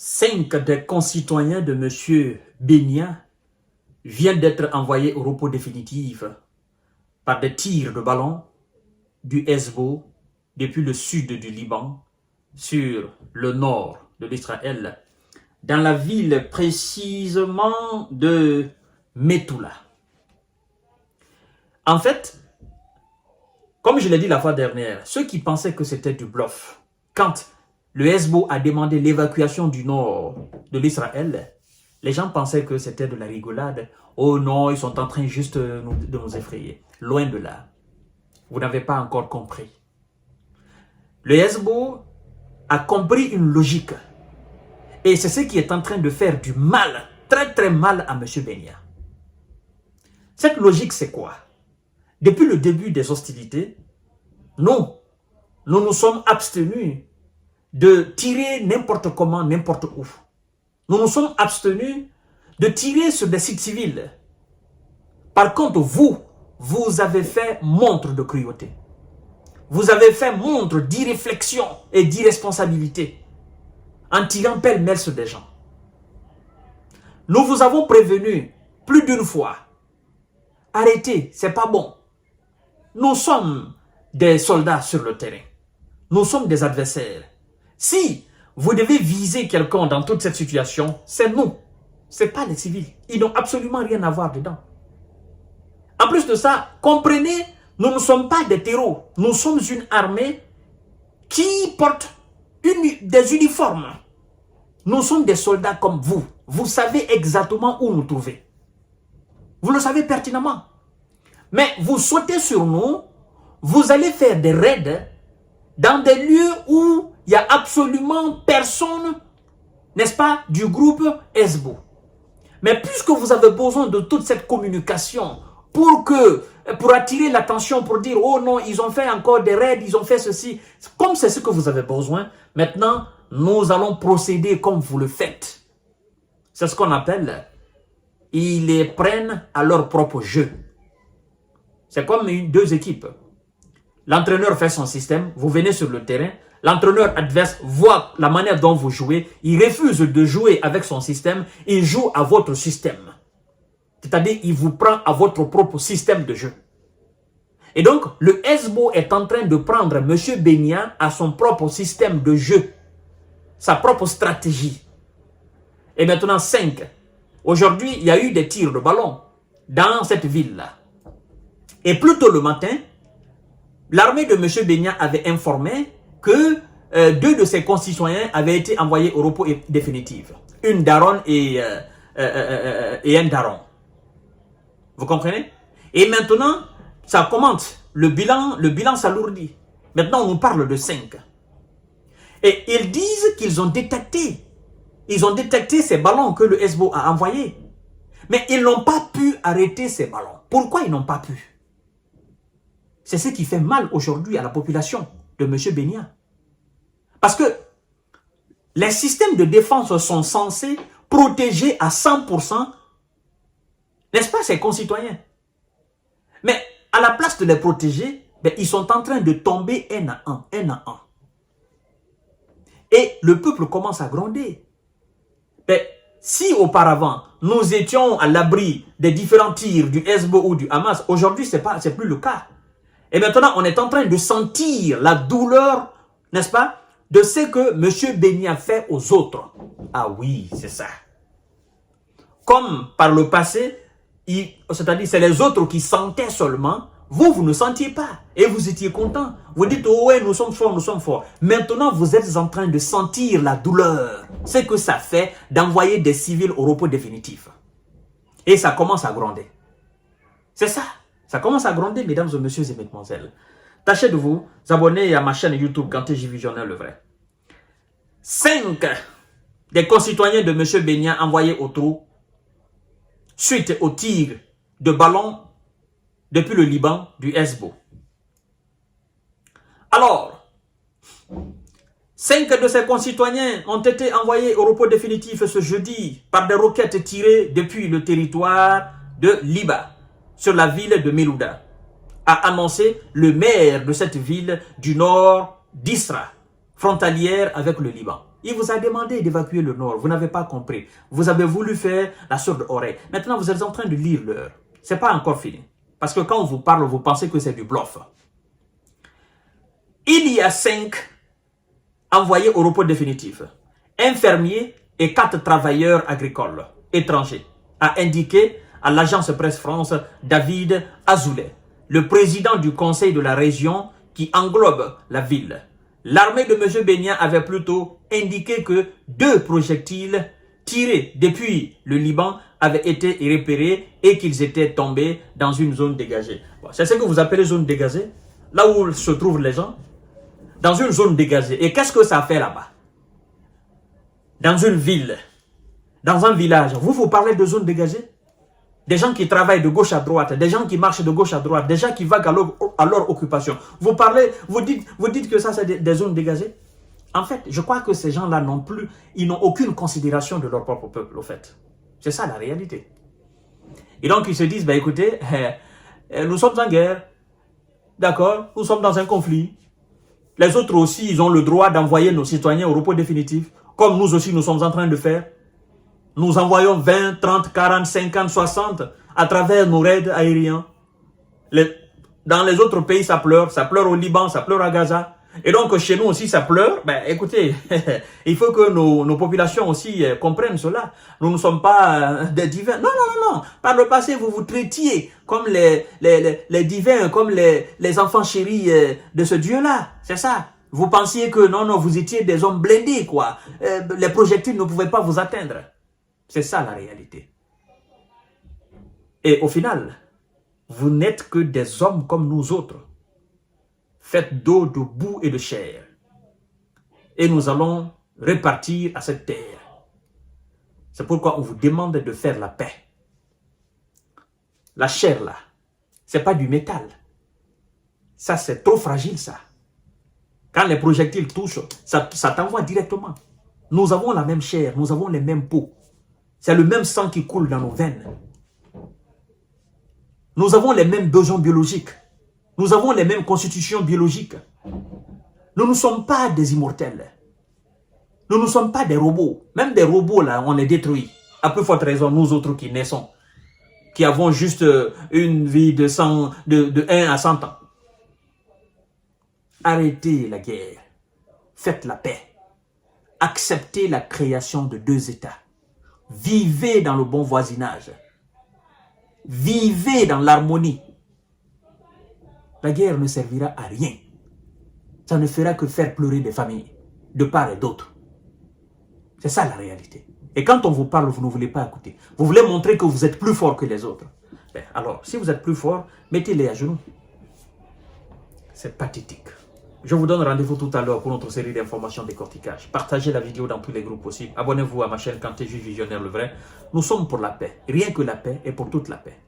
5 des concitoyens de M. Benia viennent d'être envoyés au repos définitif par des tirs de ballon du Hezbollah depuis le sud du Liban sur le nord de l'Israël, dans la ville précisément de Metula. En fait, comme je l'ai dit la fois dernière, ceux qui pensaient que c'était du bluff, quand le Hezbollah a demandé l'évacuation du nord de l'Israël, les gens pensaient que c'était de la rigolade. Oh non, ils sont en train juste de nous effrayer. Loin de là. Vous n'avez pas encore compris. Le Hezbollah a compris une logique. Et c'est ce qui est en train de faire du mal, très très mal à M. Benia. Cette logique, c'est quoi? Depuis le début des hostilités, nous nous sommes abstenus de tirer n'importe comment, n'importe où. Nous nous sommes abstenus de tirer sur des sites civils. Par contre, vous avez fait montre de cruauté. Vous avez fait montre d'irréflexion et d'irresponsabilité en tirant pêle-mêle sur des gens. Nous vous avons prévenu plus d'une fois. Arrêtez, c'est pas bon. Nous sommes des soldats sur le terrain. Nous sommes des adversaires. Si vous devez viser quelqu'un dans toute cette situation, c'est nous. Ce n'est pas les civils. Ils n'ont absolument rien à voir dedans. En plus de ça, comprenez, nous ne sommes pas des terreaux. Nous sommes une armée qui porte des uniformes. Nous sommes des soldats comme vous. Vous savez exactement où nous trouver. Vous le savez pertinemment. Mais vous sautez sur nous, vous allez faire des raids dans des lieux où il n'y a absolument personne, n'est-ce pas, du groupe Hezbollah. Mais puisque vous avez besoin de toute cette communication pour attirer l'attention, pour dire, oh non, ils ont fait encore des raids, ils ont fait ceci. Comme c'est ce que vous avez besoin, maintenant, nous allons procéder comme vous le faites. C'est ce qu'on appelle, ils les prennent à leur propre jeu. C'est comme deux équipes. L'entraîneur fait son système, vous venez sur le terrain, l'entraîneur adverse voit la manière dont vous jouez, il refuse de jouer avec son système, il joue à votre système. C'est-à-dire, il vous prend à votre propre système de jeu. Et donc, le Hezbollah est en train de prendre M. Benia à son propre système de jeu, sa propre stratégie. Et maintenant, 5. Aujourd'hui, il y a eu des tirs de ballon dans cette ville-là. Et plus tôt le matin, l'armée de M. Benia avait informé que 2 de ses concitoyens avaient été envoyés au repos définitif. Une daronne et un daron. Vous comprenez? Et maintenant, ça commente. Le bilan s'alourdit. Maintenant, on nous parle de 5. Et ils disent qu'ils ont détecté. Ils ont détecté ces ballons que le Hezbollah a envoyés. Mais ils n'ont pas pu arrêter ces ballons. Pourquoi ils n'ont pas pu? C'est ce qui fait mal aujourd'hui à la population de M. Benia. Parce que les systèmes de défense sont censés protéger à 100%, n'est-ce pas, ses concitoyens. Mais à la place de les protéger, ils sont en train de tomber un à un. Et le peuple commence à gronder. Si auparavant, nous étions à l'abri des différents tirs du Hezbollah ou du Hamas, aujourd'hui, ce n'est plus le cas. Et maintenant, on est en train de sentir la douleur, n'est-ce pas, de ce que M. Benia fait aux autres. Ah oui, c'est ça. Comme par le passé, c'est-à-dire c'est les autres qui sentaient seulement, vous ne sentiez pas. Et vous étiez content. Vous dites, oh ouais, nous sommes forts, nous sommes forts. Maintenant, vous êtes en train de sentir la douleur. Ce que ça fait d'envoyer des civils au repos définitif. Et ça commence à gronder. C'est ça. Ça commence à gronder, mesdames et messieurs et mesdemoiselles. Tâchez de vous abonner à ma chaîne YouTube Kanté J-Visionnaire le vrai. 5 des concitoyens de M. Benia envoyés au trou suite au tir de ballon depuis le Liban du Hezbollah. Alors, 5 de ces concitoyens ont été envoyés au repos définitif ce jeudi par des roquettes tirées depuis le territoire de Liba, sur la ville de Melouda, a annoncé le maire de cette ville du nord d'Isra, frontalière avec le Liban. Il vous a demandé d'évacuer le nord. Vous n'avez pas compris. Vous avez voulu faire la sourde oreille. Maintenant, vous êtes en train de lire l'heure. Ce n'est pas encore fini. Parce que quand on vous parle, vous pensez que c'est du bluff. Il y a 5 envoyés au repos définitif. Un fermier et 4 travailleurs agricoles étrangers, a indiqué à l'agence Presse France David Azoulay, le président du conseil de la région qui englobe la ville. L'armée de M. Bénia avait plutôt indiqué que 2 projectiles tirés depuis le Liban avaient été repérés et qu'ils étaient tombés dans une zone dégagée. Bon, c'est ce que vous appelez zone dégagée, là où se trouvent les gens, dans une zone dégagée. Et qu'est-ce que ça fait là-bas? Dans une ville, dans un village, vous parlez de zone dégagée? Des gens qui travaillent de gauche à droite, des gens qui marchent de gauche à droite, des gens qui vaguent à leur occupation. Vous parlez, vous dites que ça c'est des zones dégagées? En fait, je crois que ces gens-là n'ont plus, ils n'ont aucune considération de leur propre peuple, au fait. C'est ça la réalité. Et donc ils se disent, ben écoutez, nous sommes en guerre, d'accord, nous sommes dans un conflit. Les autres aussi, ils ont le droit d'envoyer nos citoyens au repos définitif, comme nous aussi nous sommes en train de faire. Nous envoyons 20, 30, 40, 50, 60 à travers nos raids aériens. Dans les autres pays, ça pleure au Liban, ça pleure à Gaza. Et donc, chez nous aussi, ça pleure. Ben, écoutez, il faut que nos populations aussi comprennent cela. Nous ne sommes pas des divins. Non, non, non, non. Par le passé, vous vous traitiez comme les divins, comme les enfants chéris de ce Dieu-là. C'est ça. Vous pensiez que non, non, vous étiez des hommes blindés, quoi. Les projectiles ne pouvaient pas vous atteindre. C'est ça la réalité. Et au final, vous n'êtes que des hommes comme nous autres, faits d'eau, de boue et de chair. Et nous allons repartir à cette terre. C'est pourquoi on vous demande de faire la paix. La chair là, c'est pas du métal. Ça c'est trop fragile ça. Quand les projectiles touchent, ça t'envoie directement. Nous avons la même chair, nous avons les mêmes peaux. C'est le même sang qui coule dans nos veines. Nous avons les mêmes besoins biologiques. Nous avons les mêmes constitutions biologiques. Nous ne sommes pas des immortels. Nous ne sommes pas des robots. Même des robots, là, on les détruit. À plus forte raison, nous autres qui naissons, qui avons juste une vie de 1 à 100 ans. Arrêtez la guerre. Faites la paix. Acceptez la création de 2 États. Vivez dans le bon voisinage. Vivez dans l'harmonie. La guerre ne servira à rien. Ça ne fera que faire pleurer des familles, de part et d'autre. C'est ça la réalité. Et quand on vous parle, vous ne voulez pas écouter. Vous voulez montrer que vous êtes plus fort que les autres. Ben, alors, si vous êtes plus fort, mettez-les à genoux. C'est pathétique. Je vous donne rendez-vous tout à l'heure pour notre série d'informations décortiquage. Partagez la vidéo dans tous les groupes possibles. Abonnez-vous à ma chaîne Kanté Juge Visionnaire le vrai. Nous sommes pour la paix. Rien que la paix et pour toute la paix.